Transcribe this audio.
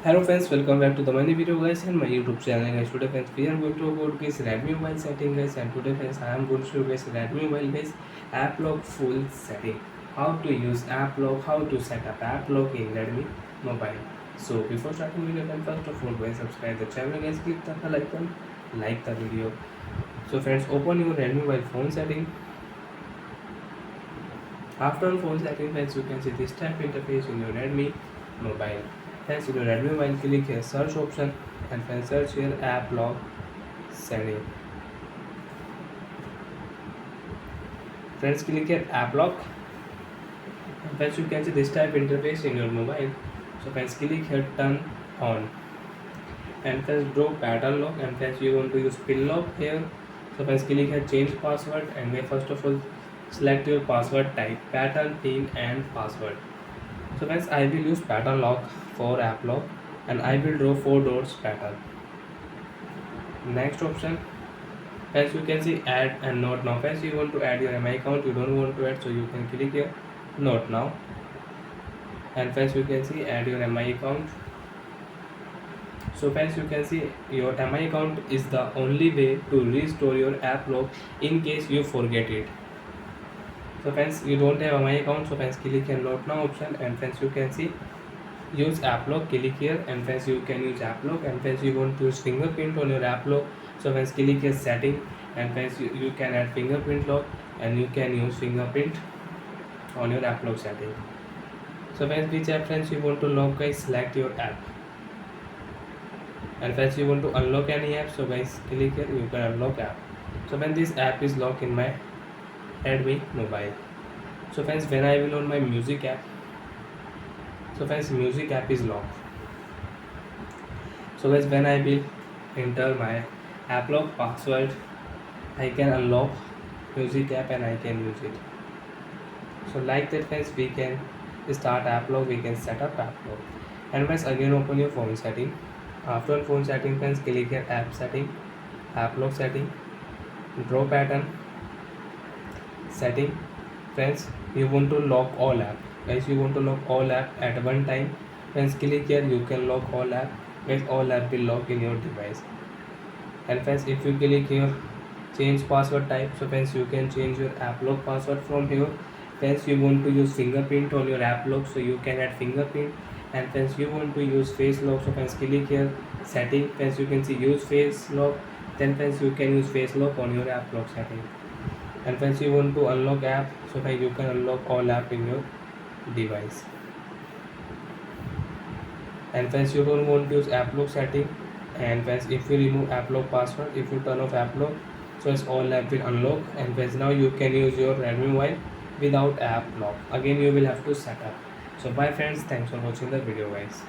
Hello friends, welcome back to the Money Video guys and my YouTube channel guys. Today friends we are going to about guys Redmi mobile setting guys, and today friends I am going to show you guys Redmi mobile guys app lock full setting. How to use app lock, how to set up app lock in Redmi mobile. So before starting video friends, first of all guys subscribe the channel guys, click the bell icon, like the video. So friends, open your Redmi mobile phone setting. After phone setting friends, you can see this type interface in your Redmi mobile. Friends, in your Redmi mobile, click here search option and then search here app lock setting. Friends, click here app lock. And friends, you can see this type interface in your mobile. So friends, click here turn on. And friends, draw pattern lock, and friends, you want to use pin lock here. So friends, click here change password, and then first of all select your password type, pattern, pin and password. So guys, I will use pattern lock for app lock, and I will draw 4 dots pattern. Next option, as you can see add and note now. As you want to add your MI account, you don't want to add, so you can click here note now. And first you can see add your MI account. So first you can see your MI account is the only way to restore your app lock in case you forget it. So friends, you don't have my account, so friends click here note now option, and friends you can see use app lock, click here, and friends you can use app lock, and friends you want to use fingerprint on your app lock. So friends click here setting, and friends you can add fingerprint lock, and you can use fingerprint on your app lock setting. So friends, which app friends you want to lock guys, select your app. And friends you want to unlock any app, so guys click here, you can unlock app. So when this app is locked in my Redmi mobile. So friends, when I will on my music app, so friends music app is locked. So guys, when I will enter my app lock password, I can unlock music app and I can use it. So like that friends, we can start app lock, we can set up app lock. And guys, again open your phone setting. After phone setting friends, click here app setting, app lock setting, draw pattern setting. Friends, you want to lock all app. Guys, you want to lock all app at one time. Friends, click here, you can lock all app. Guys, all app will lock in your device. And friends, if you click here change password type, so friends you can change your app lock password from here. Friends, you want to use fingerprint on your app lock, so you can add fingerprint. And friends, you want to use face lock, so friends click here setting. Friends, you can see use face lock. Then friends, you can use face lock on your app lock setting. And friends, you want to unlock app, so friends you can unlock all app in your device. And friends, you don't want to use app lock setting. And friends, if you remove app lock password, if you turn off app lock, so it's all app will unlock. And friends, now you can use your Redmi mobile without app lock. Again you will have to set up. So bye friends, thanks for watching the video guys.